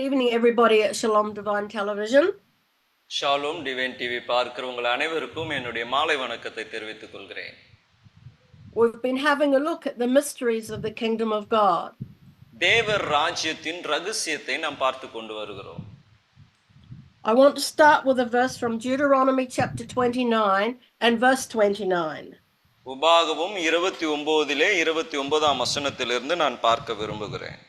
evening, everybody at Shalom Divine Television. Shalom divine TV பார்க்கிற உங்கள் அனைவருக்கும் என்னுடைய மாலை வணக்கத்தை தெரிவித்துக் கொள்கிறேன். We've been having a look at the mysteries of the kingdom of God. தேவர் ராஜ்யத்தின் ரகசியத்தை நாம் பார்த்து கொண்டு வருகிறோம். I want to start with a verse from Deuteronomy chapter 29 and verse 29. உபாகமம் 29 29ஆம் வசனத்திலிருந்து நான் பார்க்க விரும்புகிறேன்.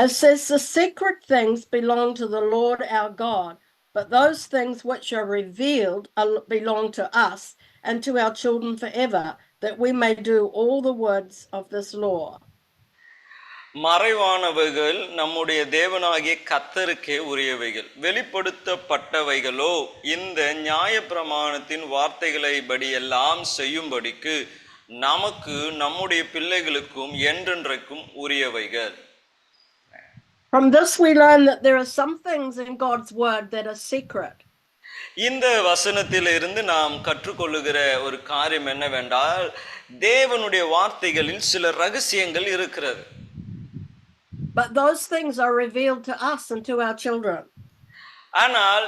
It says, the secret things belong to the Lord our God, but those things which are revealed belong to us and to our children forever, that we may do all the words of this law. மறைவானவைகள் நம்முடைய தேவனாகிய கர்த்தருக்கே உரியவைகள், வெளிப்படுத்தப்பட்டவைகளோ இந்த நியாயப்பிரமாணத்தின் வார்த்தைகளை படியெல்லாம் செய்யும்படிக்கு நமக்கு நம்முடைய பிள்ளைகளுக்கும் என்றென்றைக்கும் உரியவைகள். From this we learn that there are some things in God's word that are secret. இந்த வசனத்திலிருந்து நாம் கற்றுக்கொள்ளுகிற ஒரு காரியம் என்னவென்றால், தேவனுடைய வார்த்தைகளில் சில ரகசியங்கள் இருக்கிறது. But those things are revealed to us and to our children. ஆனால்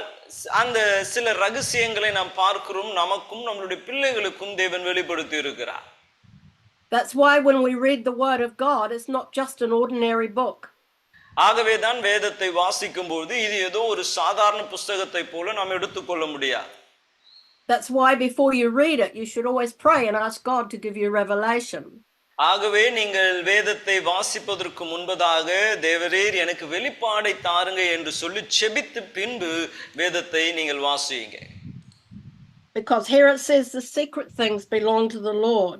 அந்த சில ரகசியங்களை நாம் பார்க்கிறோம், நமக்கும் நம்மளுடைய பிள்ளைகளுக்கும் தேவன் வெளிப்படுத்தி இருக்கிறார். That's why when we read the word of God, it's not just an ordinary book. ஆகவே தான் வேதத்தை வாசிக்கும் போது இது ஏதோ ஒரு சாதாரண புத்தகத்தை போல நாம் எடுத்துக்கொள்ள முடியாது. That's why before you read it, you should always pray and ask God to give you revelation. ஆகவே நீங்கள் வேதத்தை வாசிப்பதற்கு முன்பதாக தேவரீர் எனக்கு வெளிப்பாடை தாருங்க என்று சொல்லி செபித்து பின்பு வேதத்தை நீங்கள் வாசியுங்க. Because here it says the secret things belong to the Lord,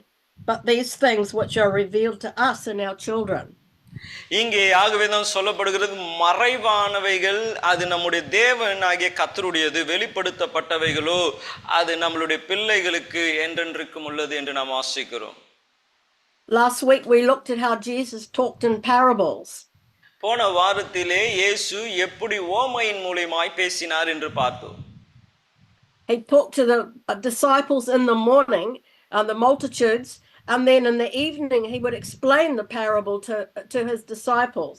but these things which are revealed to us and our children. இங்கே ஆகவே தான் சொல்லப்படுகிறது, மறைவானவைகள் அது நம்முடைய தேவன் ஆகிய கர்த்தருடையது, வெளிப்படுத்தப்பட்டவைகளோ அது நம்மளுடைய பிள்ளைகளுக்கு என்றென்றைக்கும் உள்ளது என்று நாம் வாசிக்கிறோம். Last week we looked at how Jesus talked in parables. போன வாரத்திலே இயேசு எப்படி ஓமையின் மூலமாய் பேசினார் என்று பார்த்தோம். He talked to the disciples in the morning and the multitudes, and then in the evening he would explain the parable to his disciples.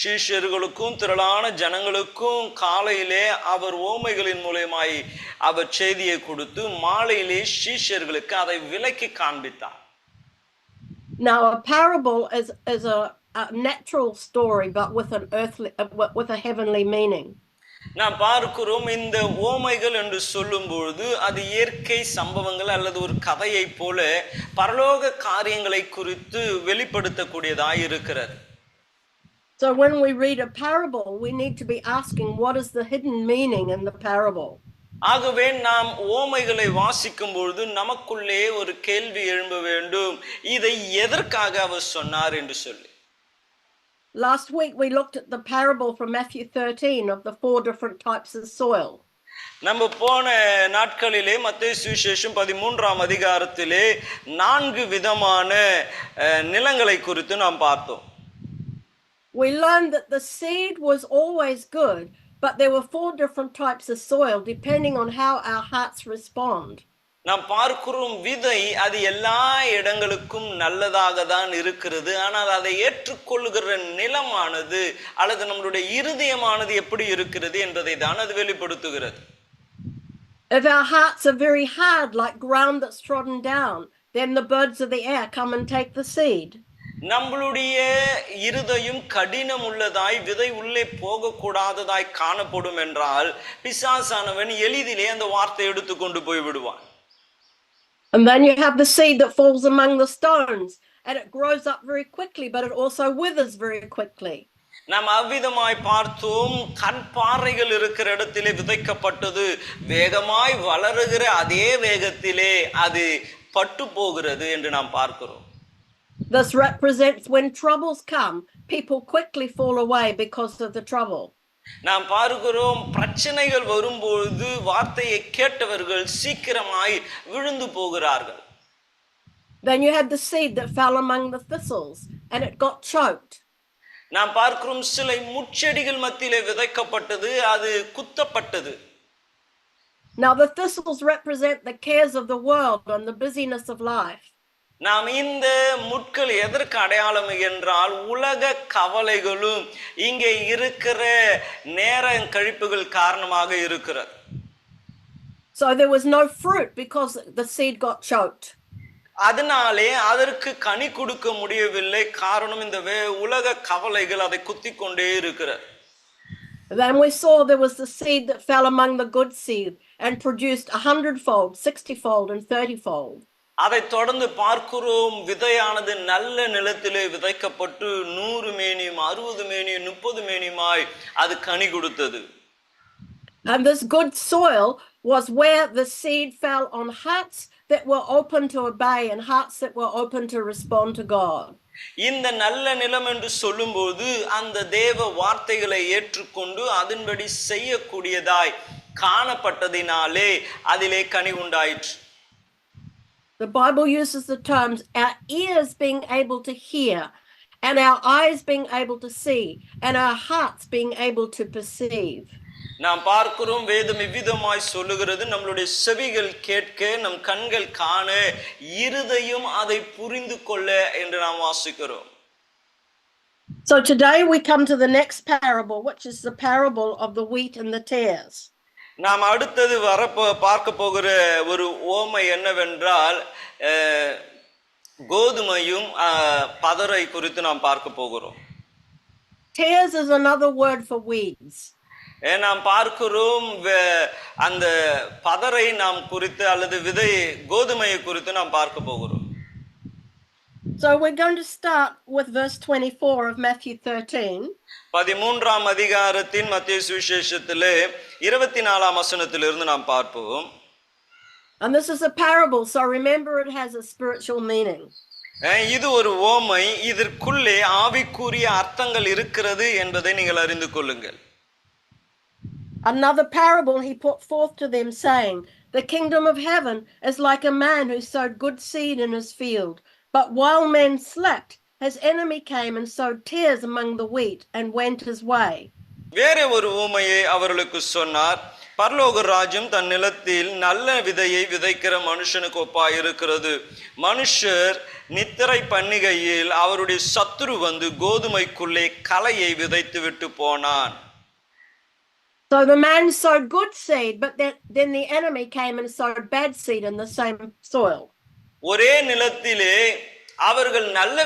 சீஷர்களுக்கும் திரளான ஜனங்களுக்கும் காலையிலே அவர் ஓமைகளின் மூலமாய் அவர் செய்தியை கொடுத்து மாலையிலே சீஷர்களுக்கு அதை விளக்கி காண்பித்தார். Now a parable is a natural story but with a heavenly meaning. நாம் பார்க்கிறோம், இந்த ஓமைகள் என்று சொல்லும் பொழுது அது இயற்கை சம்பவங்கள் அல்லது ஒரு கதையை போல பரலோக காரியங்களை குறித்து வெளிப்படுத்தக்கூடியதாய் இருக்கிறது. So when we read a parable, we need to be asking what is the hidden meaning in the parable. ஆகவே நாம் ஓமைகளை வாசிக்கும் பொழுது நமக்குள்ளே ஒரு கேள்வி எழும்ப வேண்டும், இதை எதற்காக அவர் சொன்னார் என்று சொல்லி. Last week we looked at the parable from Matthew 13 of the 4 different types of soil. நம்ம போன நாட்களிலே மத்தேயு சுவிசேஷம் 13ஆம் அதிகாரத்திலே 4 விதமான நிலங்களை குறித்து நாம் பார்த்தோம். We learned that the seed was always good, but there were 4 different types of soil depending on how our hearts respond. நாம் பார்க்கிறோம், விதை அது எல்லா இடங்களுக்கும் நல்லதாக தான் இருக்கிறது, ஆனால் அதை ஏற்றுக்கொள்ளுகிற நிலமானது அல்லது நம்மளுடைய இருதயமானது எப்படி இருக்கிறது என்பதை தான் அது வெளிப்படுத்துகிறது. If our hearts are very hard like ground that's trodden down, then the birds of the air come and take the seed. நம்மளுடைய இருதயம் கடினம் உள்ளதாய் விதை உள்ளே போகக்கூடாததாய் காணப்படும் என்றால் பிசாசானவன் எளிதிலே அந்த வார்த்தை எடுத்து கொண்டு போய் விடுவான். And then you have the seed that falls among the stones, and it grows up very quickly, but it also withers very quickly. நாம் அவ்விதமாய் பார்த்தோம், கண் பாறைகள் இருக்கிற இடத்திலே விதைக்கப்பட்டது வேகமாய் வளருகிற அதே வேகத்திலே அது பட்டு போகிறது என்று நாம் பார்க்கிறோம். This represents when troubles come, people quickly fall away because of the trouble. நாம் பார்க்கிறோம், பிரச்சனைகள் வரும்பொழுது வார்த்தையை கேட்டவர்கள் சீக்கிரமாய் விழுந்து போகிறார்கள். Then you had the seed that fell among the thistles and it got choked. நாம் பார்க்கிறோம், சில முட்செடிகள் மத்தியிலே விதைக்கப்பட்டது, அது குத்தப்பட்டது. Now the thistles represent the cares of the world and the busyness of life. நாம் இந்த முட்கள் எதற்கு அடையாளம் என்றால் உலக கவலைகளும் இங்கே இருக்கிற நேர கழிப்புகள் காரணமாக இருக்கிறது. So there was no fruit because the seed got choked. அதனாலே அதற்கு கனி கொடுக்க முடியவில்லை. காரணம் இந்த உலக கவலைகள் அதை குத்திக் கொண்டே இருக்கிறது. Then we saw there was the seed that fell among the good seed and produced 100-fold, 60-fold and 30-fold. அதை தொடர்ந்து பார்க்கிறோம், விதையானது நல்ல நிலத்திலே விதைக்கப்பட்டு 100 மேனியும் 60 மேனியும் 30 மேனியுமாய் அது கனி கொடுத்தது. And this good soil was where the seed fell on hearts that were open to obey and hearts that were open to respond to God. இந்த நல்ல நிலம் என்று சொல்லும்போது அந்த தேவ வார்த்தைகளை ஏற்றுக்கொண்டு அதன்படி செய்யக்கூடியதாய் காணப்பட்டதினாலே அதிலே கனி உண்டாயிற்று. The Bible uses the terms our ears being able to hear and our eyes being able to see and our hearts being able to perceive. நாம் பார்க்கிறோம், வேதம் இவ்விதமாய் சொல்லுகிறது, நம்மளுடைய செவிகள் கேட்க, நம் கண்கள் காண, இருதயம் அதை புரிந்து கொள்ள என்று நாம் வாசிக்கிறோம். So today we come to the next parable, which is the parable of the wheat and the tares. நாம் அடுத்தது பார்க்க போகிற ஒரு ஓமை என்னவென்றால் கோதுமையும் பதரை குறித்து நாம் பார்க்க போகிறோம். Tares is another word for weeds. நாம் பார்க்கிறோம், அந்த பதரை நாம் குறித்து அல்லது விதை கோதுமையை குறித்து நாம் பார்க்க போகிறோம். So we're going to start with verse 24 of Matthew 13. 13ஆம் அதிகாரத்தின் மத்தேயு சுவிசேஷத்திலே 24ஆம் வசனத்திலிருந்து நாம் பார்ப்போம். And this is a parable, so remember it has a spiritual meaning. இது ஒரு ஓமை, இதற்குள்ளே ஆவிக்குரிய அர்த்தங்கள் இருக்கிறது என்பதை நீங்கள் அறிந்து கொள்ளுங்கள். Another parable he put forth to them, saying, the kingdom of heaven is like a man who sowed good seed in his field. But while men slept, his enemy came and sowed tares among the wheat and went his way. வேற ஒரு ஊமையை அவர்களுக்கு சொன்னார். பரலோக ராஜ்யம் தன் நிலத்தில் நல்ல விதையை விதைக்கிற மனுஷனுக்கு ஒப்பாய் இருக்கிறது. மனுஷர் நித்திரை பண்ணுகையில் அவருடைய சத்துரு வந்து கோதுமைக்குள்ளே களையை விதைத்து விட்டு போனான். So the man sowed good seed, but then the enemy came and sowed bad seed in the same soil. ஒரே நிலத்திலே அவர்கள் நல்ல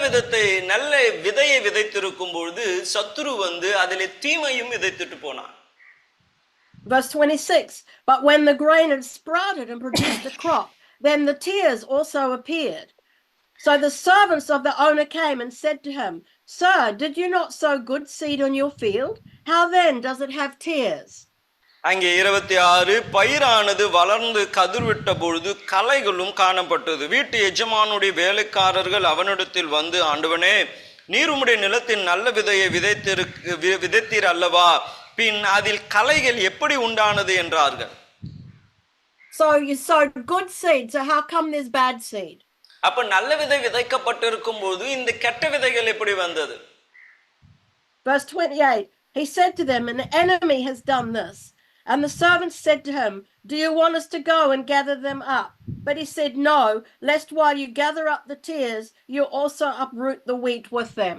விதையை விதைத்திருக்கும் பொழுது சத்துரு வந்து அதிலே தீமையும் விதைத்துட்டு போனான். Verse 26, but when the grain had sprouted and produced a crop, then the tares also appeared. So the servants of the owner came and said to him, Sir, did you not sow good seed on your field? How then does it have tares? அங்கே 26, பயிரானது வளர்ந்து கதிர்விட்ட பொழுது களைகளும் காணப்பட்டது. வீட்டு எஜமானுடைய வேலைக்காரர்கள் அவனிடத்தில் வந்து, ஆண்டவனே, நீர் உம்முடைய நிலத்தின் நல்ல விதையை விதைத்தீர் அல்லவா, பின் அதில் களைகள் எப்படி உண்டானது என்றார்கள். So you sowed good seed, so how come there's bad seed? அப்ப நல்ல விதை விதைக்கப்பட்டிருக்கும் போது இந்த கெட்ட விதைகள் எப்படி வந்தது? Verse 28, he said to them, an enemy has done this. And the servants said to him, do you want us to go and gather them up? But he said, no, lest while you gather up the tares, you also uproot the wheat with them.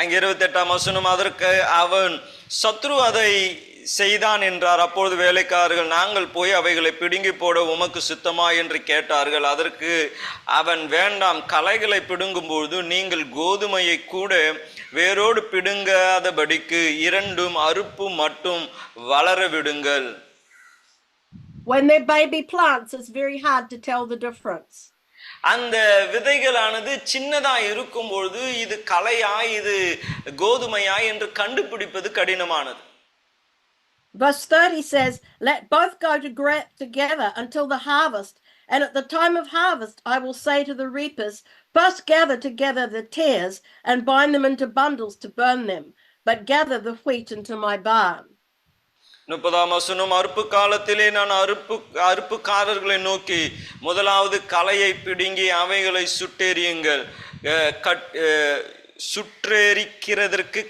அங்கே 28ஆம் வசனம், அதற்கு அவன் சத்ரு அதை செய்தான் என்றார். அப்பொழுது வேலைக்காரர்கள், நாங்கள் போய் அவைகளை பிடுங்கி போட உமக்கு சித்தமா என்று கேட்டார்கள். அதற்கு அவன், வேண்டாம், களைகளை பிடுங்கும்போது நீங்கள் கோதுமையை கூட வேரோடு பிடுங்காதபடிக்கு இரண்டும் அறுப்பு மட்டும் வளர விடுங்கள். When they're baby plants, it's very hard to tell the difference. அந்த விதைகளானது சின்னதா இருக்கும் பொழுது இது களையா இது கோதுமையா என்று கண்டுபிடிப்பது கடினமானது. Verse 30 says, let both go together until the harvest, and at the time of harvest I will say to the reapers, first gather together the tares and bind them into bundles to burn them, but gather the wheat into my barn. 30ஆம் வசனம், அறுப்பு காலத்திலே நான் அறுப்புக்காரர்களை நோக்கி, முதலாவது களையை பிடுங்கி அவைகளை சுட்டெறியுங்கள், சுற்றெரிக்கிறதற்கு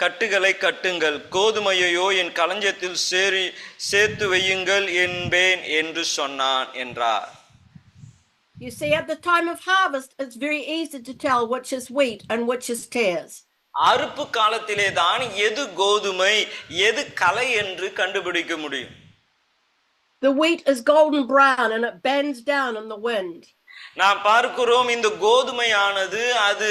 கட்டுகளை கட்டுங்கள், கோதுமையையோ என் களஞ்சியத்தில் சேர்த்து வையுங்கள் என்பேன் என்று சொன்னான் என்றார். You see, at the time of harvest, it's very easy to tell which is wheat and which is tares. அறுப்பு காலத்திலே தான் எது கோதுமை எது களை என்று கண்டுபிடிக்க முடியும். The wheat is golden brown and it bends down in the wind. நாம் பார்க்கிறோம் இந்த கோதுமையானது அது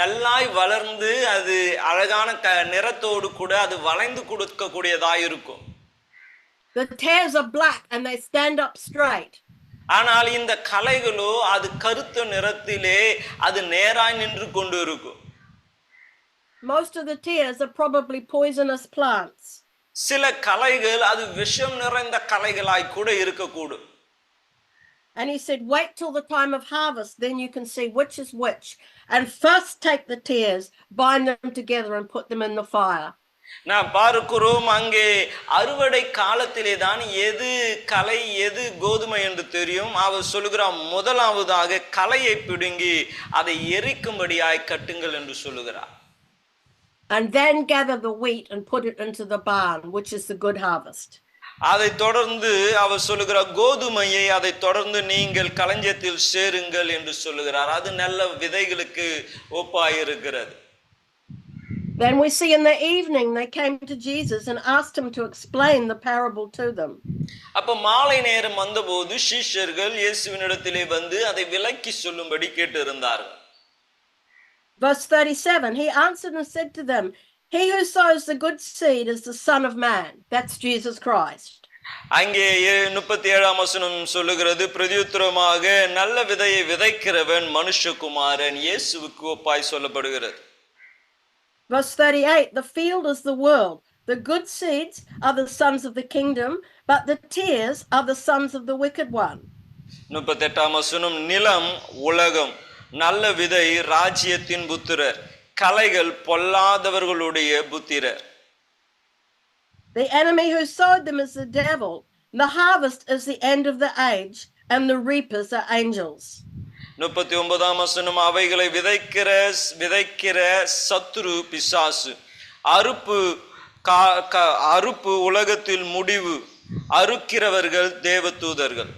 நல்லாய் வளர்ந்து அது அழகான நிறத்தோடு கூட அது வளைந்து கொடுக்கக்கூடியதாய் இருக்கும். The tares are black and they stand up straight. ஆனால் இந்த களைகளோ அது கருத்த நிறத்திலே அது நேராய் நின்று கொண்டு இருக்கும். Most of the tares are probably poisonous plants. சில களைகள் அது விஷம் நிறைந்த களைகளாய் கூட இருக்கக்கூடும். And he said, wait till the time of harvest, then you can see which is which. And first take the tares, bind them together and put them in the fire. நான் பார்க்கிறோம் அங்கே அறுவடை காலத்திலே தான் எது களை எது கோதுமை என்று தெரியும். அவர் சொல்லுகிறார் முதலாவதாக களையை பிடுங்கி அதை எரிக்கும்படியாய் கட்டுங்கள் என்று சொல்லுகிறார். And then gather the wheat and put it into the barn, which is the good harvest. அதை தொடர்ந்து அவர் சொல்லுகிறார் கோதுமையை அதை தொடர்ந்து நீங்கள் களஞ்சியத்தில் சேருங்கள் என்று சொல்லுகிறார். அது நல்ல விதைகளுக்கு ஒப்பாயிருக்கிறது. Then we see in the evening they came to Jesus and asked him to explain the parable to them. அப்ப மாலை நேரம் வந்தபோது சீஷர்கள் இயேசுவினிடத்திலே வந்து அதை விளக்கி சொல்லும்படி கேட்டிருந்தார்கள். Verse 37, he answered and said to them, he who sows the good seed is the Son of Man. That's Jesus Christ. அங்கே 37ஆம் வசனம் சொல்லுகிறது பிரதியுத்தரமாக நல்ல விதையை விதைக்கிறவன் மனுஷகுமாரன் இயேசுவுக்கு ஒப்பாய் சொல்லப்படுகிறது. Verse 38, the field is the world. The good seeds are the sons of the kingdom, but the tares are the sons of the wicked one. 38ஆம் வசனம் நிலம் உலகம் நல்ல விதை ராஜ்யத்தின் புத்திரர் களைகள் பொல்லாதவர்களுடைய புத்திரர். The enemy who sowed them is the devil. The harvest is the end of the age, and the reapers are angels. 39ஆம் வசனம் அவைகளை விதைக்கிற சத்துரு பிசாசு அறுப்பு உலகத்தில் முடிவு அறுக்கிறவர்கள் தேவதூதர்கள்.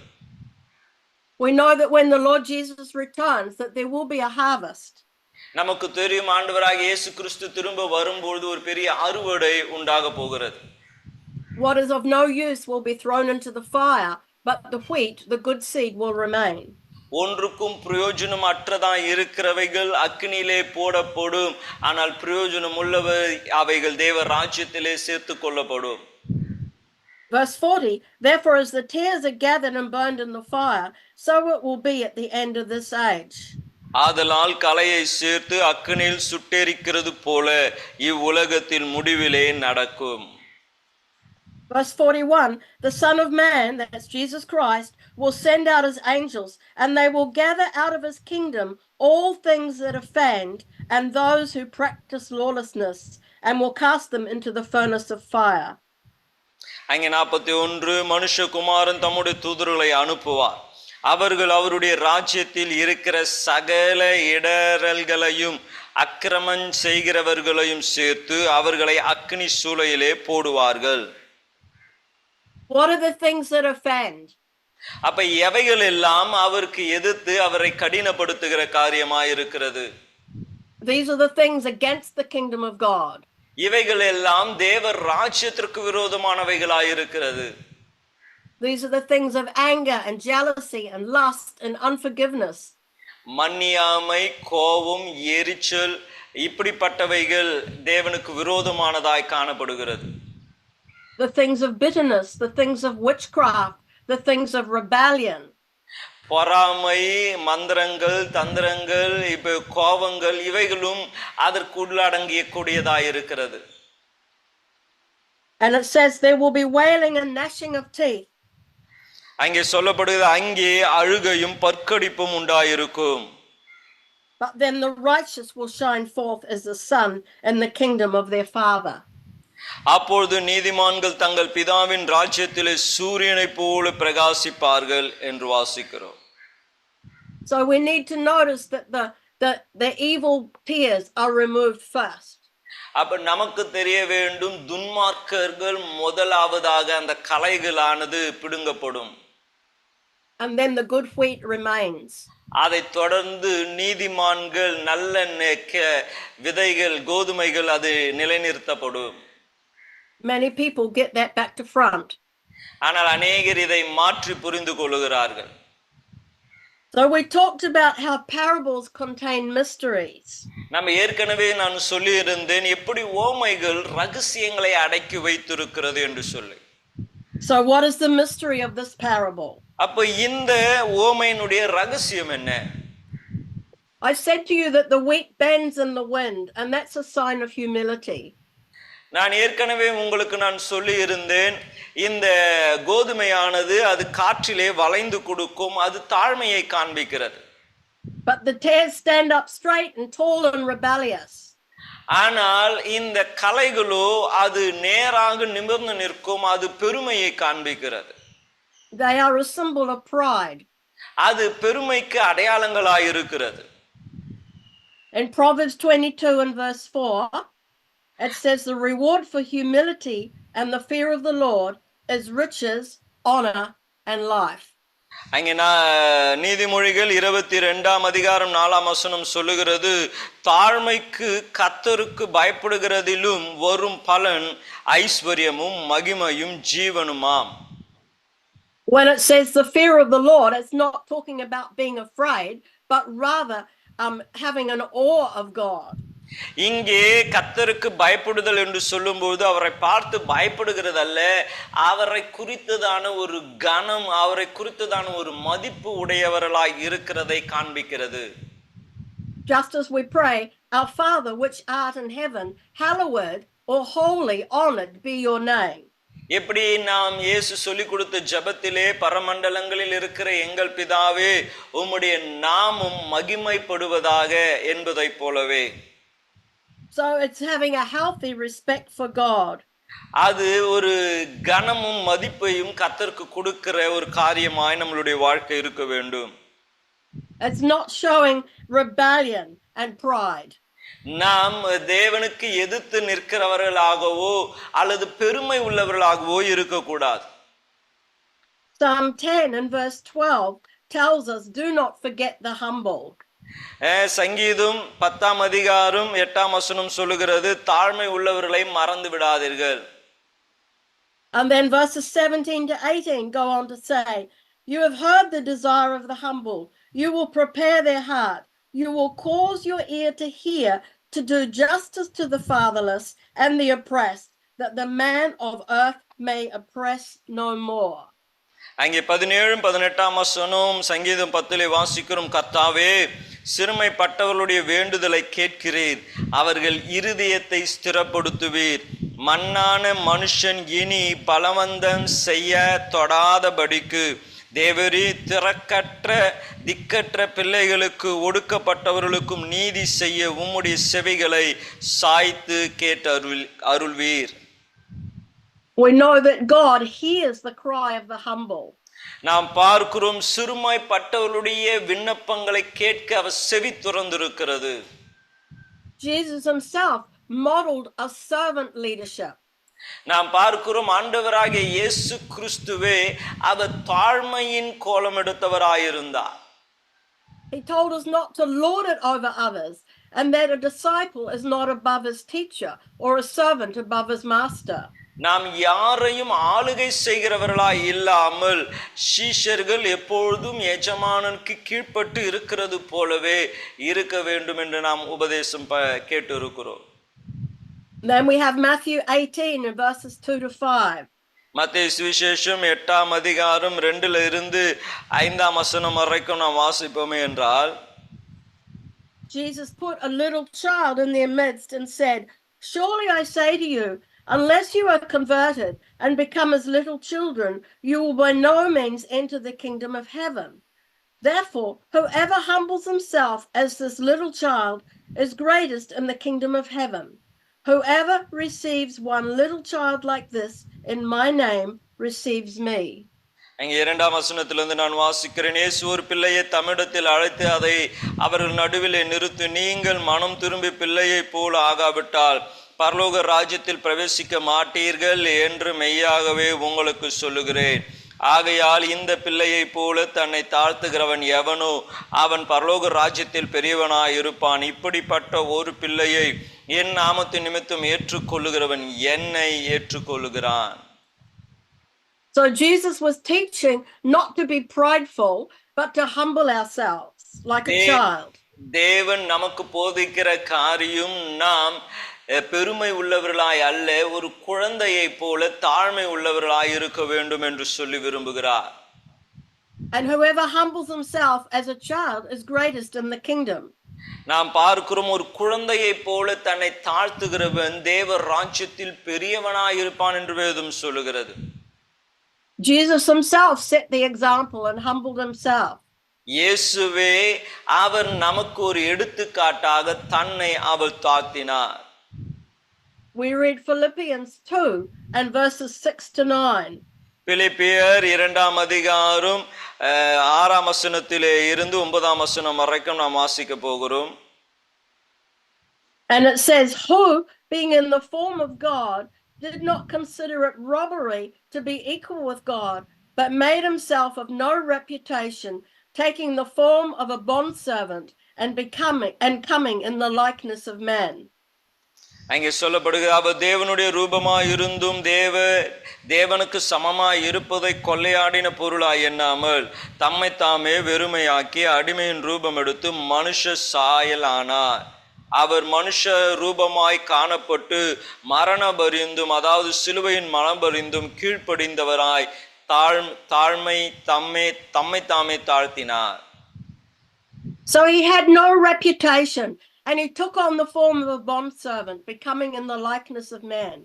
We know that when the Lord Jesus returns that there will be a harvest. நமக்கு தெரியும் ஆண்டவராகிய இயேசு கிறிஸ்து திரும்ப வரும்போது ஒரு பெரிய அறுவடை உண்டாக போகிறது. What is of no use will be thrown into the fire, but the wheat, the good seed, will remain. ஒன்றுக்கும் பிரயோஜனம் அற்றதாய் இருக்கிறவைகள் அக்னியிலே போடப்படும், ஆனால் பிரயோஜனம் உள்ளவை அவைகள் தேவ ராஜ்யத்திலே சேர்த்துக் கொள்ளப்படும். Verse 40, therefore as the tares are gathered and burned in the fire, so it will be at the end of this age. ஆதலால் களையை சேர்த்து அக்னியில் சுட்டெரிக்கிறது போல இவ்வுலகத்தின் முடிவிலே நடக்கும். Verse 41, the Son of Man, that's Jesus Christ, will send out his angels, and they will gather out of his kingdom all things that are feigned, and those who practice lawlessness, and will cast them into the furnace of fire. அங்கே 41 மனுஷகுமாரன் தம்முடைய தூதர்களை அனுப்புவார். அவர்கள் அவருடைய ராஜ்யத்தில் இருக்கிற சகல இடரல்களையும் அக்கிரமம் செய்கிறவர்களையும் சேர்த்து அவர்களை அக்னி சூளையிலே போடுவார்கள். What are the things that are feigned? அப்ப எவைகள் எல்லாம் அவருக்கு எதிர்த்து அவரை கடினப்படுத்துகிற காரியமாய் இருக்கிறது? These are the things against the kingdom of God. இவைகள் எல்லாம் தேவ ராஜ்யத்திற்கு விரோதமானவைகளாய் இருக்கிறது. These are the things of anger and jealousy and lust and unforgiveness. மன்னியாமை கோபம் எரிச்சல் இப்படிப்பட்டவைகள் தேவனுக்கு விரோதமானதாய் காணப்படுகிறது. The things of bitterness, the things of witchcraft, the things of rebellion. பொறாமை மந்திரங்கள் தந்திரங்கள் இப்ப கோபங்கள் இவைகளும் அதற்குள்ளடங்கிய கூடியதாய் இருக்கிறது. And it says there will be wailing and gnashing of teeth. அங்கே சொல்லப்படுகிறது அங்கே அழுகையும் பற்கடிப்பும் உண்டாயிருக்கும். But then the righteous will shine forth as the sun in the kingdom of their Father. அப்பொழுது நீதிமான்கள் தங்கள் பிதாவின் ராஜ்யத்திலே சூரியனை போல பிரகாசிப்பார்கள் என்று வாசிக்கிறோம். So we need to notice that the evil tears are removed first. அப்ப நமக்கு தெரிய வேண்டும் துன்மார்க்கர்கள் முதலாவதாக அந்த களைகளானது பிடுங்கப்படும். and then the good wheat remains. அதை தொடர்ந்து நீதிமான்கள் நல்ல விதைகள் கோதுமைகள் அது நிலைநிறுத்தப்படும். Many people get that back to front. ஆனால் அநேகர் இதை மாற்றி புரிந்து கொள்கிறார்கள். So we talked about how parables contain mysteries. நம்ம ஏற்கனவே நான் சொல்லி இருந்தேன் எப்படி ஓமைகள் ரகசியங்களை அடக்கி வைத்திருக்கிறது என்று சொல்லி. So what is the mystery of this parable? அப்ப இந்த ஓமையினுடைய ரகசியம் என்ன? I said to you that the wheat bends in the wind, and that's a sign of humility. நான் ஏற்கனவே உங்களுக்கு நான் சொல்லி இருந்தேன் இந்த கோதுமையானது அது காற்றிலே வளைந்து கொடுக்கும், அது தாழ்மையை காண்பிக்கிறது. But the tares stand up straight and tall and rebellious. ஆனால் இந்த களைகளோ அது நேராக நிமிர்ந்து நிற்கும், அது பெருமையை காண்பிக்கிறது. They are a symbol of pride. அது பெருமைக்கு அடையாளங்களாய் இருக்கிறது. In Proverbs 22 and verse 4, it says the reward for humility and the fear of the Lord is riches, honor and life. அங்கே நீதிமொழிகள் 22ஆம் அதிகாரம் 4ஆம் வசனம் சொல்லுகிறது, தாழ்மைக்கு கர்த்தருக்கு பயப்படுகிறதிலும் வரும் பலன் ஐஸ்வர்யமும் மகிமையும் ஜீவனுமாம். When it says the fear of the Lord, it's not talking about being afraid, but rather having an awe of God. இங்கே கர்த்தருக்கு பயப்படுதல் என்று சொல்லும்போது அவரை பார்த்து பயப்படுகிறதல்ல, அவரை குறித்ததான ஒரு கனம், அவரை குறித்ததான ஒரு மதிப்பு உடையவர்களாய் இருக்கிறதை காண்பிக்கிறது. Just as we pray, our Father which art in heaven, hallowed or holy, honored be your name. எப்படி நாம் இயேசு சொல்லிக் கொடுத்த ஜெபத்திலே பரமண்டலங்களில் இருக்கிற எங்கள் பிதாவே உம்முடைய நாமம் மகிமைப்படுவதாக என்பதை போலவே. So it's having a healthy respect for God. அது ஒரு கனமும் மதிப்பையும் கர்த்தருக்கு கொடுக்கிற ஒரு காரியமாய் நம்மளுடைய வாழ்க்கை இருக்க வேண்டும். It's not showing rebellion and pride. நாம் தேவனுக்கு எதிர்த்து நிற்கிறவர்களாகவோ அல்லது பெருமை உள்ளவர்களாகவோ இருக்கக்கூடாது. Psalm 10 and verse 12 tells us, do not forget the humble. சங்கீதம் 10ஆம் அதிகாரம் 8ஆம் வசனம் சொல்லுகிறது, தாழ்மை உள்ளவர்களை மறந்து விடாதீர்கள். And then verses 17 to 18 go on to say, you have heard the desire of the humble, you will prepare their heart, you will cause your ear to hear, to do justice to the fatherless and the oppressed, that the man of earth may oppress no more. அங்கே 17 18ஆம் வசனம் சங்கீதம் 10 வாசிக்கிறோம், கர்த்தாவே சிறுமைப்பட்டவர்களுடைய வேண்டுதலை கேட்கிறீர், அவர்கள் இருதயத்தை ஸ்திரப்படுத்துவீர், மண்ணான மனுஷன் இனி பலவந்தம் செய்ய தொடாதபடிக்கு தேவரீ திறக்கற்ற திக்கற்ற பிள்ளைகளுக்கு ஒடுக்கப்பட்டவர்களுக்கும் நீதி செய்ய உம்முடைய செவிகளை சாய்த்து கேட்டு அருள்வீர். We know that God hears the cry of the humble. நாம் பார்க்கிறோம் சிறுமைப்பட்டவர்களுடைய விண்ணப்பங்களை கேட்க அவர் செவி திறந்திருக்கிறது. Jesus himself modeled a servant leadership. நாம் பார்க்கிறோம் ஆண்டவராகிய இயேசு கிறிஸ்துவே அவர் தாழ்மையின் கோலம் எடுத்தவராயிருந்தார். He told us not to lord it over others, and that a disciple is not above his teacher or a servant above his master. நாம் யாரையும் ஆளுகை செய்கிறவர்களாய் இல்லாமல் சீஷர்கள் எப்பொழுதும் எஜமானனுக்கு கீழ்ப்பட்டு இருக்கிறது போலவே இருக்க வேண்டும் என்று நாம் உபதேசம் கேட்டு இருக்கிறோம். Then we have Matthew 18 and verses 2 to 5. மத்தேயு சுவிசேஷம் 8ஆம் அதிகாரம் 2ல இருந்து 5ஆம் வசனம் வரைக்கும் நாம் வாசிப்போமே என்றால், Jesus put a little child in their midst and said, surely I say to you, unless you are converted and become as little children, you will by no means enter the kingdom of heaven. Therefore, whoever humbles himself as this little child is greatest in the kingdom of heaven. Whoever receives one little child like this in my name receives me. அங்கே 2ஆம் வசனத்திலிருந்து நான் வாசிக்கிறேன், இயேசு ஒரு பிள்ளையை தம்மிடத்தில் அழைத்து அதை அவர்கள் நடுவிலே நிறுத்தி, நீங்கள் மனம் திரும்பி பிள்ளையை போல் ஆகாவிட்டால் பரலோக ராஜ்யத்தில் பிரவேசிக்க மாட்டீர்கள் என்று மெய்யாகவே உங்களுக்கு சொல்லுகிறேன். ஆகையால் இந்த பிள்ளையைப் போல தன்னை தாழ்த்துகிறவன் எவனோ அவன் பரலோக ராஜ்யத்தில் பெரியவனாய் இருப்பான். இப்படிப்பட்ட ஒரு பிள்ளையை என் நாமத்து நிமித்தம் ஏற்றுக்கொள்ளுகிறவன் என்னை ஏற்றுக்கொள்ளுகிறான். So Jesus was teaching not to be prideful, but to humble ourselves like a child. தேவன் நமக்கு போதிக்கிற காரியம் நாம் பெருமை உள்ளவர்களாய் அல்ல, ஒரு குழந்தையை போல தாழ்மை உள்ளவர்களாய் இருக்க வேண்டும் என்று சொல்லி விரும்புகிறார். And whoever humbles himself as a child is greatest in the kingdom. நாம் பார்க்கிறோம், ஒரு குழந்தையை போல தன்னை தாழ்த்துகிறவன் தேவ ராஜ்யத்தில் பெரியவனாய் இருப்பான் என்று வேதம் சொல்லுகிறது. Jesus himself set the example and humbled himself. இயேசுவே அவர் நமக்கு ஒரு எடுத்துக்காட்டாக தன்னை அவர் தாழ்த்தினார். We read Philippians 2 and verses 6 to 9. பிலிப்பியர் 2ஆம் அதிகாரம் 6ஆம் வசனத்திலே இருந்து 9ஆம் வசனம் வரைக்கும் நாம் வாசிக்க போகிறோம். And it says, who, being in the form of God, did not consider it robbery to be equal with God, but made himself of no reputation, taking the form of a bondservant and coming in the likeness of man. அங்கே சொல்லப்படுகிற அவர் தேவனுடைய ரூபமாய் இருந்தும் தேவனுக்கு சமமாய் இருப்பதை கொள்ளையாடின பொருளாய் எண்ணாமல் தம்மை தாமே வெறுமையாக்கி அடிமையின் ரூபம் எடுத்து மனுஷ சாயல் ஆனார். அவர் மனுஷ ரூபமாய் காணப்பட்டு மரண பரிந்தும், அதாவது சிலுவையின் மரண பரிந்தும் கீழ்ப்படிந்தவராய் தாழ்மை தம்மை தாமே தாழ்த்தினார். So he had no reputation, and he took on the form of a bondservant, becoming in the likeness of man.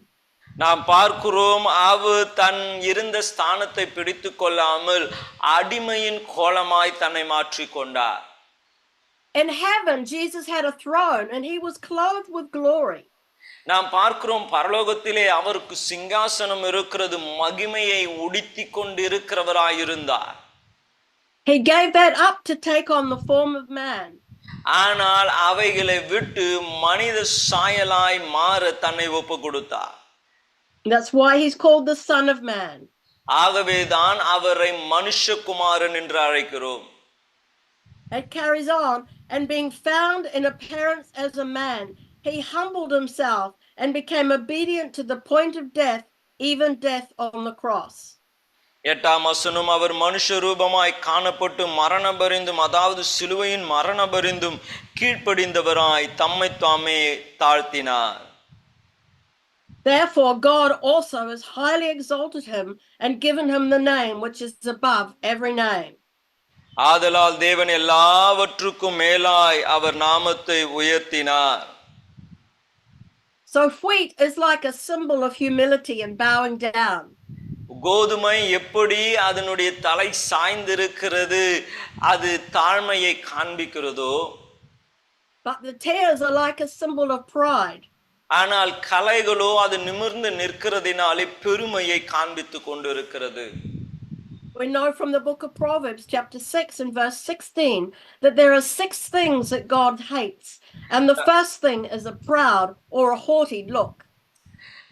நாம் பார்க்கிறோம், அவர் தன் இருந்த ஸ்தானத்தை பிடித்து கொள்ளாமல் அடிமையின் கோலமாய் தன்னை மாற்றிக் கொண்டார். In heaven, Jesus had a throne and he was clothed with glory. நாம் பார்க்கிறோம், பரலோகத்திலே அவருக்கு சிங்காசனம் இருக்கிறது, மகிமையை உடுத்தி கொண்டிருக்கிறவராயிருந்தார். He gave that up to take on the form of man. ஆனால் அவைகளை விட்டு மனித சாயலாய் மாற தன்னை ஒப்பு கொடுத்தார். That's why he's called the Son of Man. ஆகவேதான் அவரை மனுஷகுமாரன் என்று அழைக்கிறோம். It carries on, and being found in appearance as a man, he humbled himself and became obedient to the point of death, even death on the cross. 8ஆம் வசனம், அவர் மனுஷ ரூபமாய் காணப்பட்டு மரண பரிந்தும், அதாவது சிலுவையின் மரண பரிந்தும் கீழ்ப்படிந்தவராய் தம்மை தாமே தாழ்த்தினார். Therefore God also has highly exalted him and given him the name which is above every name. ஆதலால் தேவன் எல்லாவற்றுக்கும் மேலாய் அவர் நாமத்தை உயர்த்தினார். So wheat is like a symbol of humility and bowing down. கோதுமை எப்படி அதனுடைய தலை சாய்ந்திருக்கிறது, அது தாழ்மையை காண்பிக்கிறதோ, but the tares are like a symbol of pride. ஆனால் களைகளோ அது நிமிர்ந்து நிற்கிறதினாலே பெருமையை காண்பித்துக் கொண்டிருக்கிறது. We know from the book of Proverbs chapter 6 and verse 16 that there are 6 things that God hates, and the first thing is a proud or a haughty look.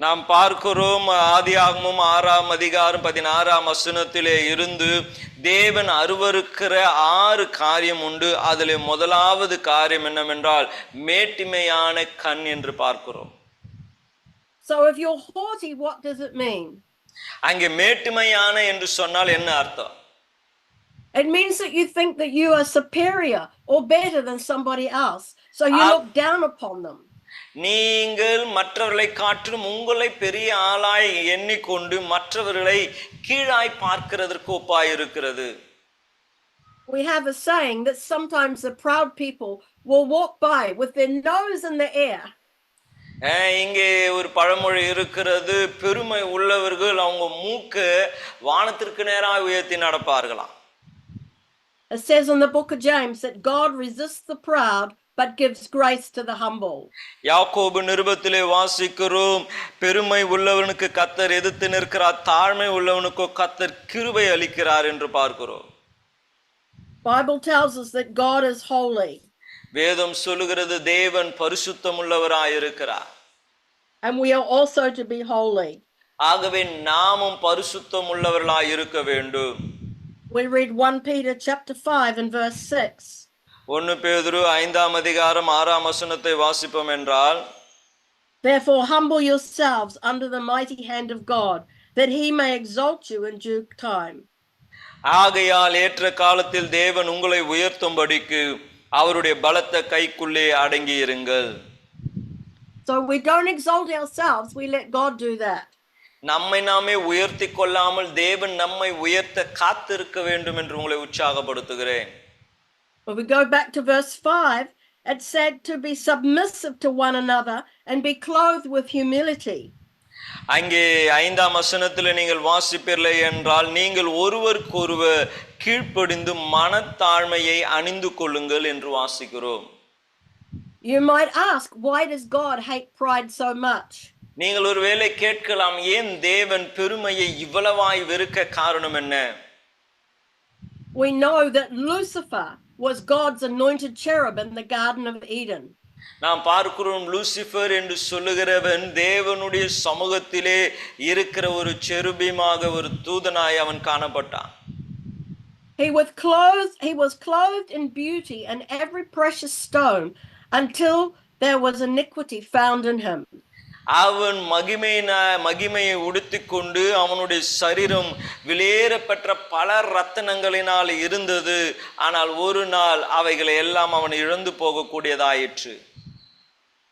நாம் பார்க்கிறோம், ஆதியாகமம் 6ஆம் அதிகாரம் 16ஆம் வசனத்திலே இருந்து தேவன் அருவருக்கிற 6 காரியம் உண்டு. அதிலே முதலாவது காரியம் என்னவென்றால் மேட்டிமையான கண் என்று பார்க்கிறோம். So if you're haughty, what does it mean? அங்கே மேட்டிமையான என்று சொன்னால் என்ன அர்த்தம்? It means that you think that you are superior or better than somebody else, so you look down upon them. நீங்கள் மற்றவர்களை காட்டிலும் உங்களை பெரிய ஆளாய் எண்ணிக்கொண்டு மற்றவர்களை கீழாய் பார்க்கிறதற்கு ஒப்பாய் இருக்கிறது. We have a saying that sometimes the proud people will walk by with their nose in the air. இங்கே ஒரு பழமொழி இருக்கிறது, பெருமை உள்ளவர்கள் அவங்க மூக்கு வானத்திற்கு நேராக உயர்த்தி நடப்பார்களாம். It says in the book of James that God resists the proud but gives grace to the humble. யாக்கோபு நிருபத்திலே வாசிக்கிறோம், பெருமை உள்ளவனுக்கு கர்த்தர் எதிர்த்து நிற்கிறார், தாழ்மை உள்ளவனுக்கு கர்த்தர் கிருபை அளிக்கிறார் என்று பார்க்கிறோம். Bible tells us that God is holy. வேதம் சொல்லுகிறது தேவன் பரிசுத்தம் உள்ளவராய் இருக்கிறார். And we are also to be holy. ஆகவே நாமும் பரிசுத்தம் உள்ளவர்களாய் இருக்க வேண்டும். We read 1 Peter chapter 5 and verse 6. 1 பேதுரு 5ஆம் அதிகாரம் 6ஆம் வசனத்தை வாசிப்போம் என்றால், Therefore humble yourselves under the mighty hand of God, that he may exalt you in due time. ஆகையால் ஏற்ற காலத்தில் தேவன் உங்களை உயர்த்தும்படிக்கு அவருடைய பலத்த கைக்குள்ளே அடங்கி இருங்கள். So we don't exalt ourselves, we let God do that. நம்மை நாமே உயர்த்தி கொள்ளாமல் தேவன் நம்மை உயர்த்த காத்திருக்க வேண்டும் என்று உங்களை உற்சாகப்படுத்துகிறேன். When we go back to verse 5, it said to be submissive to one another and be clothed with humility. அங்கே 5ஆம் வசனத்தில் நீங்கள் வாசிப்பீர்கள் என்றால், நீங்கள் ஒருவருக்கொருவர் கீழ்ப்படிந்து மனத்தாழ்மையை அணிந்து கொள்ளுங்கள் என்று வாசிக்கிறோம். You might ask, why does God hate pride so much? நீங்கள் ஒருவேளை கேட்கலாம், ஏன் தேவன் பெருமையை இவ்வளவாய் வெறுக்க காரணம் என்ன? We know that Lucifer was God's anointed cherub in the Garden of Eden. நாம் பார்க்கிறோம், லூசிபர் என்று சொல்லுகிறவன் தேவனுடைய சமூகத்திலே இருக்கிற ஒரு செருபிமாக, ஒரு தூதனாய் அவன் காணப்பட்டான். He was clothed in beauty and every precious stone until there was iniquity found in him. அவன் மகிமையை உடுத்திக்கொண்டு அவனுடைய சரீரம் விலையேறப்பெற்ற பல ரத்தினங்களினால் இருந்தது. ஆனால் ஒரு நாள் அவைகளை எல்லாம் அவன் இழந்து போகக்கூடியதாயிற்று.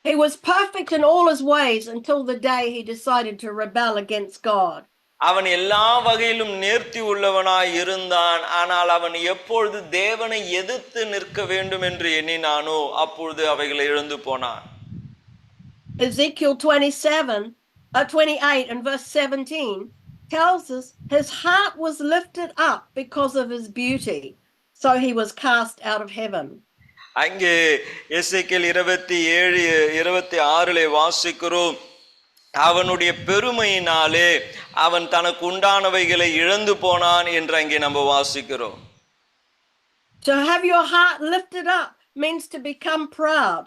He was perfect in all his ways until the day he decided to rebel against God. அவன் எல்லா வகையிலும் நேர்த்தி உள்ளவனாய் இருந்தான். ஆனால் அவன் எப்பொழுது தேவனை எதிர்த்து நிற்க வேண்டும் என்று எண்ணினானோ அப்பொழுது அவைகளை இழந்து போனான். Ezekiel 28 and verse 17 tells us his heart was lifted up because of his beauty, so he was cast out of heaven. அங்கே எசேக்கியேல் 27:26 வாசிக்கிறோம், அவனுடைய பெருமையினாலே அவன் தனக்கு உண்டானவைகளை இழந்து போனான் என்று அங்கே நம்ம வாசிக்கிறோம். To have your heart lifted up means to become proud.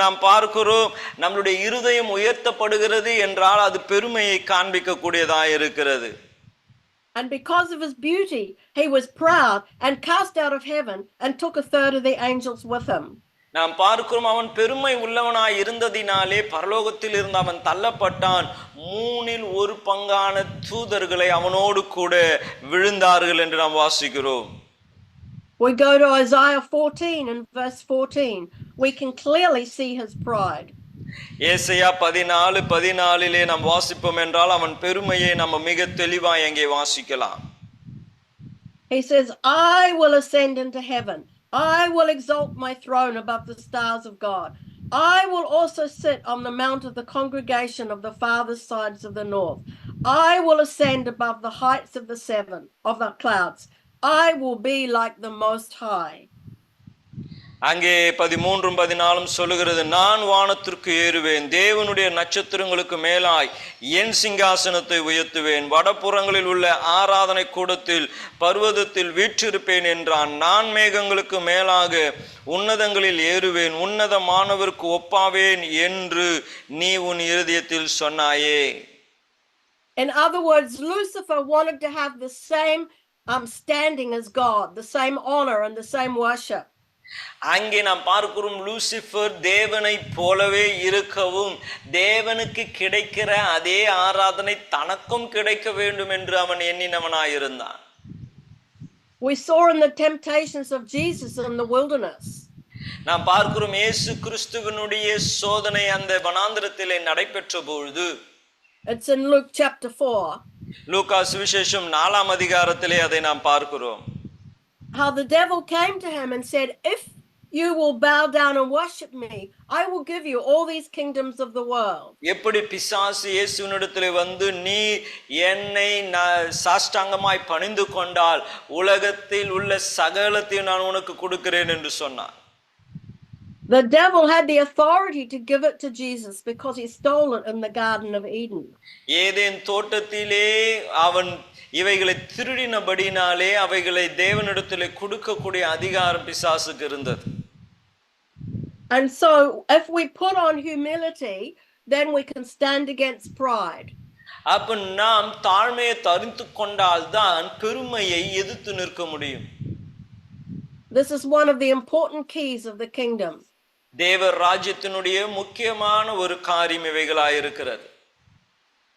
நாம் பார்க்கிறோம், நம்மளுடைய இருதயம் உயர்த்தப்படுகிறது என்றால் அது பெருமையை காண்பிக்க கூடியதாக இருக்கிறது. And because of his beauty, he was proud and cast out of heaven and took a third of the angels with him. நாம் பார்க்கிறோம், அவன் பெருமை உள்ளவனாய் இருந்ததினாலே பரலோகத்தில் இருந்து அவன் தள்ளப்பட்டான். 1/3 தூதர்களை அவனோடு கூட விழுந்தார்கள் என்று நாம் வாசிக்கிறோம். We go to Isaiah 14 and verse 14. We can clearly see his pride. ஏசாயா 14:14 நாம் வாசிப்போம் என்றால் அவன் பெருமையை நம்ம மிக தெளிவாய் அங்கே வாசிக்கலாம். He says, I will ascend into heaven. I will exalt my throne above the stars of God. I will also sit on the mount of the congregation of the farthest sides of the north. I will ascend above the heights of the clouds. I will be like the Most High. அங்கே 13-14 சொல்லுகிறது, நான் வானத்திற்கு ஏறுவேன், தேவனுடைய நட்சத்திரங்களுக்கு மேலாய் என் சிங்காசனத்தை உயர்த்துவேன், வடபுறங்களில் உள்ள ஆராதனை கூடத்தில் பர்வதத்தில் வீற்றிருப்பேன் என்றான். நான் மேகங்களுக்கு மேலாக உன்னதங்களில் ஏறுவேன், உன்னதமானவருக்கு ஒப்பாவேன் என்று நீ உன் இருதயத்தில் சொன்னாயே. In other words, Lucifer wanted to have the same standing as God, the same honor and the same worship. அங்கே நாம் பார்க்கிறோம், லூசிபர் தேவனை போலவே இருக்கவும் தேவனுக்கு கிடைக்கிற அதே ஆராதனை தனக்கும் கிடைக்க வேண்டும் என்று அவன் எண்ணினவனாயிருந்தான். We saw in the temptations of Jesus in the wilderness. நாம் பார்க்கிறோம், இயேசு கிறிஸ்துவினுடைய சோதனை அந்த வனாந்திரத்திலே நடைபெற்ற பொழுது, it's in Luke chapter 4. லூக்கா சுவிசேஷம் 4ஆம் அதிகாரத்திலே அதை நாம் பார்க்கிறோம். How the devil came to him and said, if you will bow down and worship me, I will give you all these kingdoms of the world. எப்படி பிசாசு இயேசுவினிடத்திலே வந்து, நீ என்னை சாஷ்டாங்கமாய் பணிந்து கொண்டால் உலகத்தில் உள்ள சகலத்தையும் நான் உனக்கு கொடுக்கிறேன் என்று சொன்னான். The devil had the authority to give it to Jesus because he stole it in the Garden of Eden. Eden தோட்டத்திலே அவன் இவைகளை திருடினபடினாலே அவைகளை தேவனிடத்திலே கொடுக்கக்கூடிய அதிகாரம் பிசாசுக்கு இருந்தது. And so if we put on humility, then we can stand against pride. அப்ப நாம் தாழ்மையை தரித்து கொண்டால்தான் பெருமையை எதிர்த்து நிற்க முடியும். This is one of the important keys of the kingdom. தேவ ராஜ்யத்தினுடைய முக்கியமான ஒரு காரியம் இவைகளாயிருக்கிறது.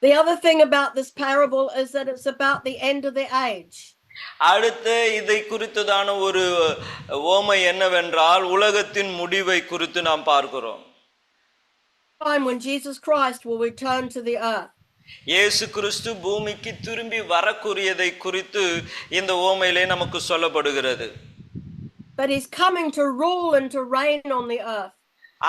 The other thing about this parable is that it's about the end of the age. அடுத்து இதை குறித்ததான ஒரு ஓமை என்னவென்றால் உலகத்தின் முடிவை குறித்து நாம் பார்க்கிறோம். Time when Jesus Christ will return to the earth. இயேசு கிறிஸ்து பூமிக்கு திரும்பி வரக்கூடியதை குறித்து இந்த ஓமையிலே நமக்கு சொல்லப்படுகிறது. But he's coming to rule and to reign on the earth.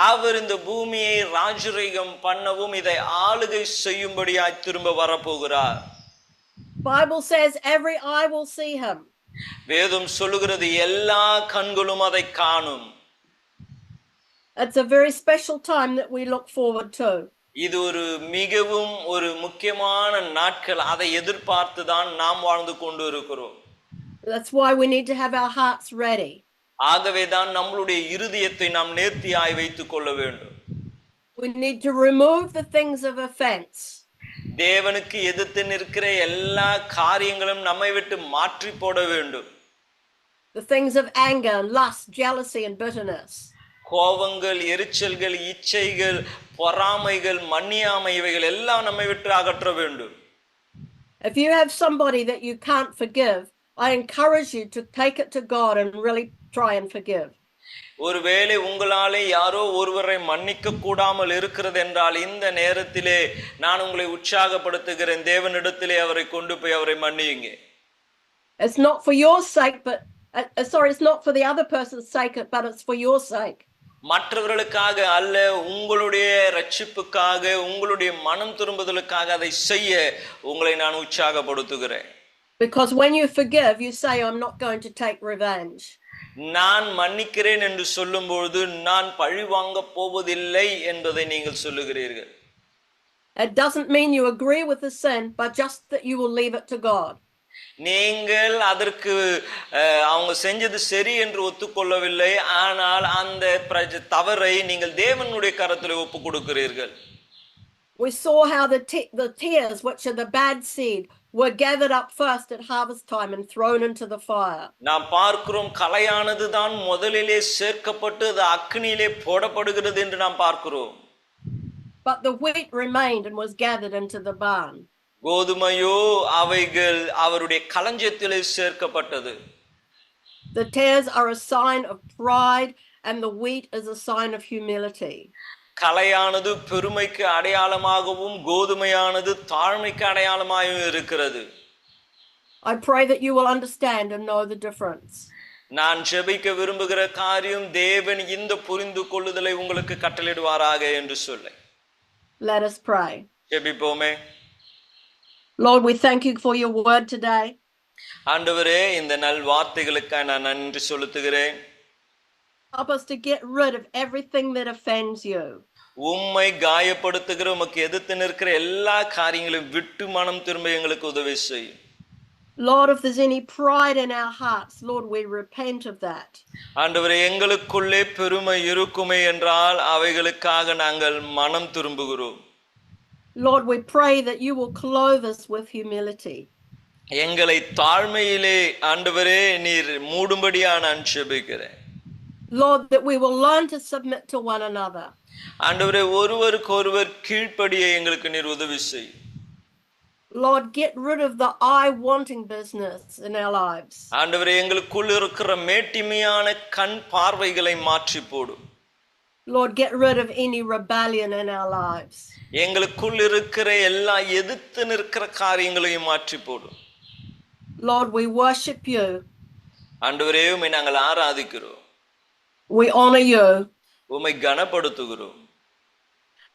அவர் இந்த பூமியை ராஜரீகம் பண்ணவும் இதை ஆளுகை செய்யும்படியாய் திரும்ப வரப்போகிறார். Bible says every eye will see him. வேதம் சொல்லுகிறது எல்லா கண்களும் அதை காணும். It's a very special time that we look forward to. இது ஒரு மிகவும் ஒரு முக்கியமான நாட்கள், அதை எதிர்பார்த்து தான் நாம் வாழ்ந்து கொண்டு இருக்கிறோம். That's why we need to have our hearts ready. ஆகவே தான் நம்மளுடைய இருதயத்தை நாம் நேர்த்தியாய் வைத்துக் கொள்ள வேண்டும். We need to remove the things of offense. தேவனுக்கு எதிர்த்து நிற்கிற எல்லா காரியங்களும் நம்மை விட்டு மாற்றி போட வேண்டும். The things of anger, lust, jealousy and bitterness. கோபங்கள், எரிச்சல்கள், இச்சைகள், பொறாமைகள், மன்னியாமை இவைகள் எல்லாம் நம்மை விட்டு அகற்ற வேண்டும். If you have somebody that you can't forgive, I encourage you to take it to God and really try and forgive. ஒருவேளை உங்களாலே யாரோ ஒருவரை மன்னிக்க கூடாமல் இருக்கிறது என்றால் இந்த நேரத்திலே நான் உங்களை உற்சாகப்படுத்துகிறேன், தேவனிடத்திலே அவரை கொண்டு போய் அவரை மன்னியுங்க. It's not for your sake, but it's not for the other person's sake, but it's for your sake. மற்றவர்களுக்காக அல்ல, உங்களுடைய ரட்சிப்புக்காக, உங்களுடைய மனம் திரும்புதலுக்காக அதை செய்ய உங்களை நான் உற்சாகப்படுத்துகிறேன். Because when you forgive, you say, I'm not going to take revenge. நான் மன்னிக்கிறேன் என்று சொல்லும்போது நான் பழி வாங்க போவதில்லை என்பதை நீங்கள் சொல்லுகிறீர்கள். It doesn't mean you agree with the sin, but just that you will leave it to God. நீங்கள் அதற்கு அவங்க செஞ்சது சரி என்று ஒத்துக்கொள்ளவில்லை, ஆனால் அந்த தவறை நீங்கள் தேவனுடைய கரத்தில் ஒப்பு கொடுக்கிறீர்கள். We saw how the tares, which are the bad seed, were gathered up first at harvest time and thrown into the fire. நாம் பார்க்கிறோம், களையானது தான் முதலிலே சேர்க்கப்பட்டு அது அக்கினியிலே போடப்படுகிறது என்று நாம் பார்க்கிறோம். But the wheat remained and was gathered into the barn. கோதுமையோ அவைகள் அவருடைய களஞ்சியத்திலே சேர்க்கப்பட்டது. The tares are a sign of pride and the wheat is a sign of humility. களையானது பெருமைக்கு அடையாளமாகவும் கோதுமையானது தாழ்மைக்கு அடையாளமாகவும் இருக்கிறது. I pray that you will understand and know the difference. நான் ஜெபிக்க விரும்புகிற காரியம் தேவன் இந்த புரிந்து கொள்ளுதலை உங்களுக்கு கட்டளையிடுவாராக என்று சொல்ல. Let us pray. ஜெபிப்போமே. Lord, we thank you for your word today. ஆண்டவரே, இந்த நல் வார்த்தைகளுக்காக நான் நன்றி செலுத்துகிறேன். Help us to get rid of everything that offends you. உம்மை காயப்படுத்துகிற, உமக்கு எதிர்த்து நிற்கிற எல்லா காரியங்களையும் விட்டு மனம் திரும்ப எங்களுக்கு உதவி செய்யும். Lord, if there's any pride in our hearts, Lord, we repent of that. ஆண்டவரே, எங்களுக்குள்ளே பெருமை இருக்குமே என்றால் அவைகளுக்காக நாங்கள் மனம் திரும்புகிறோம். Lord, we pray that you will clothe us with humility. எங்களை தாழ்மையிலே ஆண்டவரே நீர் மூடும்படியா நான் ஜெபிக்கிறேன். Lord, that we will learn to submit to one another. ஆண்டவரே, ஒருவருக்கு ஒருவர் கீழ்ப்படிய எங்களுக்கு நீர் உதவி செய். Lord, get rid of the I-wanting business in our lives. ஆண்டவரே, எங்களுக்குள் இருக்கிற மேட்டிமையான கண் பார்வைகளை மாற்றி போடும். Lord, get rid of any rebellion in our lives. எங்களுக்குள் இருக்கிற எல்லா எதிர்த்து நிற்கிற காரியங்களையும் மாற்றி போடும். Lord, we worship you. ஆண்டவரே, உம்மை நாங்கள் ஆராதிக்கிறோம். We honor you. உம்மை கனப்படுத்துகிறோம்.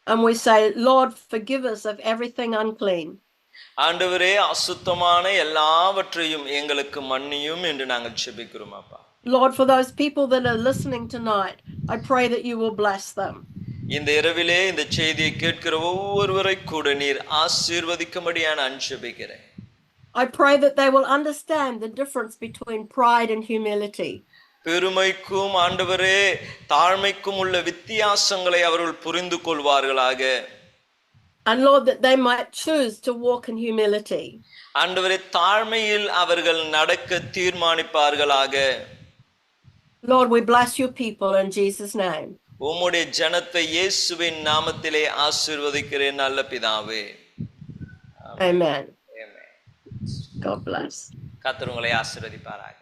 And we say, Lord, forgive us of everything unclean. ஆண்டவரே, அசுத்தமான எல்லாவற்றையும் எங்களுக்கு மன்னியும் என்று நாங்கள் ஜெபிக்கிறோம் அப்பா. Lord, for those people that are listening tonight, I pray that you will bless them. இந்த இரவிலே இந்த செய்தியை கேட்கிற ஒவ்வொருவரை கூட நீர் ஆசீர்வதிக்கும்படியா நான் ஜெபிக்கிறேன். I pray that they will understand the difference between pride and humility. பெருமைக்கும் ஆண்டவரே தாழ்மைக்கும் உள்ள வித்தியாசங்களை அவர்கள் புரிந்து கொள்வார்களாக. And Lord, that they might choose to walk in humility. ஆண்டவரே, தாழ்மையில் அவர்கள் நடக்க தீர்மானிப்பார்களாக. Lord, we bless your people in Jesus' name. உம்முடைய ஜனத்தை இயேசுவின் நாமத்திலே ஆசீர்வதிக்கிறேன் நல்ல பிதாவே. Amen. ஆமென். God bless. கர்த்தர் உங்களை ஆசீர்வதிப்பாராக.